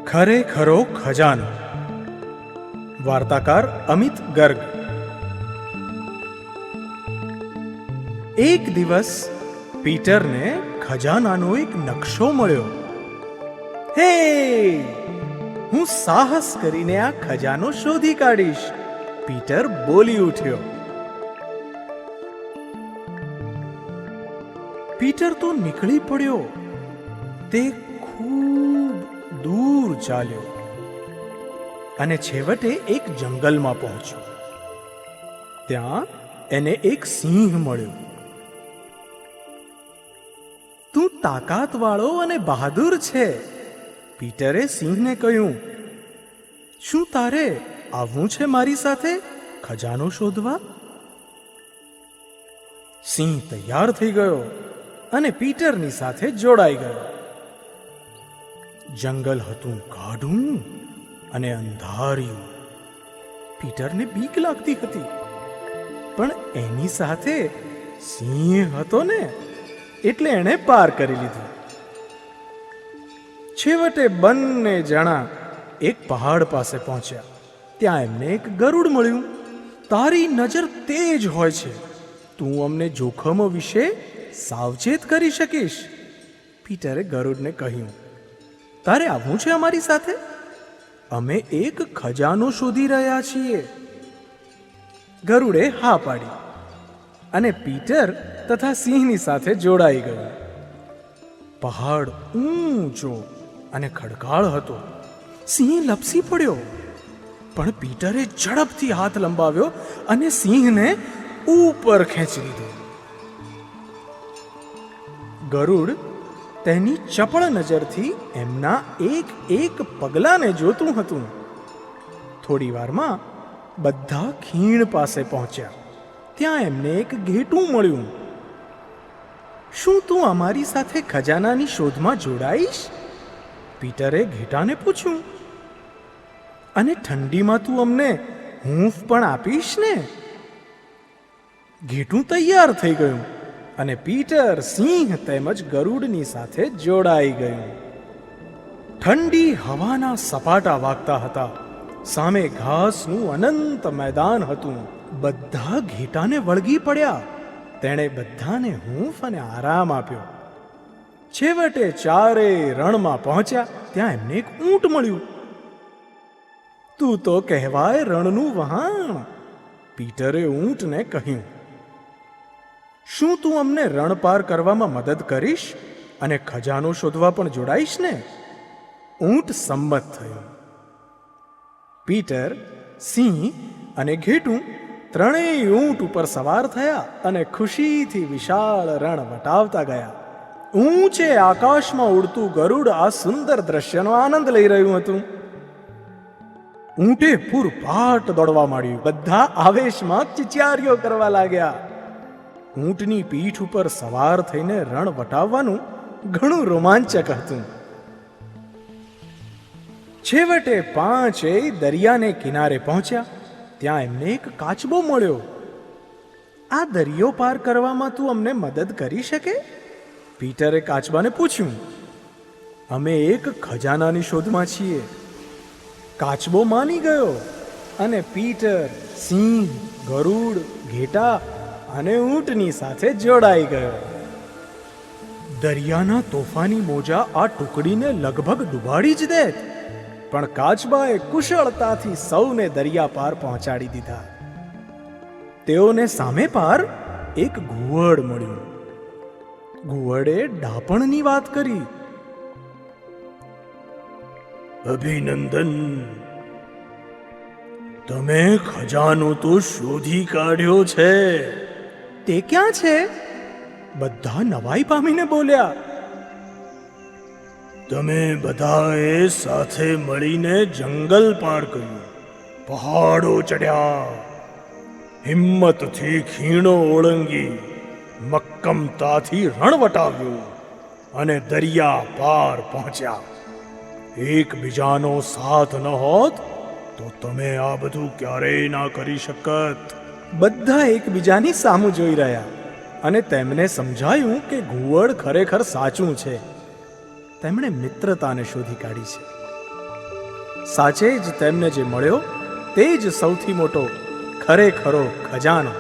ખરેખરો ખજાનો. વાર્તાકાર અમિત ગર્ગ. એક દિવસ પીટરને ખજાનાનો એક નકશો મળ્યો. હે, હું સાહસ કરીને આ ખજાનો શોધી કાઢીશ, પીટર બોલી ઉઠ્યો. પીટર તો નીકળી પડ્યો. તે ખૂબ દૂર ચાલ્યો અને છેવટે એક જંગલમાં પહોંચ્યો. ત્યાં એને એક સિંહ મળ્યો. તું તાકાતવાળો અને બહાદુર છે, પીટરે સિંહને કહ્યું. શું તારે આવવું છે મારી સાથે ખજાનો શોધવા? સિંહ તૈયાર થઈ ગયો અને પીટરની સાથે જોડાઈ ગયો. જંગલ હતું ગાઢું અને અંધાર્યું. પીટરને બીક લાગતી હતી, પણ એની સાથે સિંહ હતો ને, એટલે એણે પાર કરી લીધું. છેવટે બંને જણા એક પહાડ પાસે પહોંચ્યા. ત્યાં એમને એક ગરુડ મળ્યું. તારી નજર તેજ હોય છે, તું અમને જોખમો વિશે સાવચેત કરી શકીશ, પીટરે ગરુડને કહ્યું. તારે આવવું છે અમારી સાથે? અમે એક ખજાનો શોધી રહ્યા છીએ. ગરુડે હા પાડી અને પીટર તથા સિંહની સાથે જોડાઈ ગયો. પહાડ ઊંચો અને ખડકાળ હતો. સિંહ લપસી પડ્યો, પણ પીટરે ઝડપથી હાથ લંબાવ્યો અને સિંહને ઉપર ખેંચી લીધો. ગરુડ તેની ચપળ નજરથી એમના એક એક પગલાને જોતું હતું. થોડી વારમાં બધા ખીણ પાસે પહોંચ્યા. ત્યાં એમને એક ઘેટું મળ્યું. શું તું અમારી સાથે ખજાનાની શોધમાં જોડાઈશ? પીટરે ઘેટાને પૂછ્યું. અને ઠંડીમાં તું અમને હૂંફ પણ આપીશ ને? ઘેટું તૈયાર થઈ ગયું અને પીટર, સિંહ તેમજ ગરુડની સાથે જોડાઈ ગયું. ઠંડી હવાના સપાટા વાગતા હતા. સામે ઘાસનું અનંત મેદાન હતું. બધા ઘેટાને વળગી પડ્યા. તેણે બધાને હૂંફ અને આરામ આપ્યો. છેવટે ચારેય રણમાં પહોંચ્યા. ત્યાં એમને એક ઊંટ મળ્યું. તું તો કહેવાય રણનું વહાણ, પીટરે ઊંટને કહ્યું. શું તું અમને રણ પાર કરવામાં મદદ કરીશ અને ખજાનો શોધવા પણ જોડાઈશ ને? ઊંટ સંમત થયો. પીટર, સિંહ અને ઘેટું ત્રણેય ઊંટ ઉપર સવાર થયા અને ખુશીથી વિશાળ રણ વટાવતા ગયા. ઊંચે આકાશમાં ઉડતું ગરુડ આ સુંદર દ્રશ્યનો આનંદ લઈ રહ્યું હતું. ઊંટે પૂરપાટ દોડવા માંડ્યું. બધા આવેશમાં ચિચિયારીઓ કરવા લાગ્યા. ઊંટની પીઠ ઉપર સવાર થઈને રણ વટાવવાનું ઘણું રોમાંચક હતું. છેવટે પાંચેય દરિયાને કિનારે પહોંચ્યા. ત્યાં એમને એક કાચબો મળ્યો. આ દરિયો પાર કરવામાં તું અમને મદદ કરી શકે? પીટરે કાચબાને પૂછ્યું. અમે એક ખજાનાની શોધમાં છીએ, કાચબો માની ગયો અને પીટર, સિંહ, ગરુડ, ઘેટા અને ઊંટની સાથે જોડાઈ ગયો. દરિયાના તોફાની મોજા આ ટુકડીને લગભગ ડૂબાડી જ દેત, પણ કાચબાએ કુશળતાથી સૌને દરિયા પાર પહોંચાડી દીધા. તેઓને સામે પાર એક ઘુવડ મળ્યું. ઘુવડે ડાપણની વાત કરી. અભિનંદન, તમે ખજાનો તો શોધી કાઢ્યો છે. તે ક્યાં છે? બધા નવાઈ પામીને બોલ્યા. તમે બધાએ સાથે મળીને જંગલ પાર કર્યું, પહાડો ચડ્યા, હિંમતથી ખીણો ઓળંગી, મક્કમતાથી રણ વટાવ્યું અને દરિયા પાર પહોંચ્યા. એકબીજાનો સાથ ન હોત તો તમે આ બધું ક્યારેય ના કરી શકત. બધા એકબીજાની સામું જોઈ રહ્યા અને તેમને સમજાયું કે ઘુવડ ખરેખર સાચું છે. તેમણે મિત્રતાને શોધી કાઢી છે. સાચે જ તેમને જે મળ્યો તે જ સૌથી મોટો ખરેખરો ખજાનો.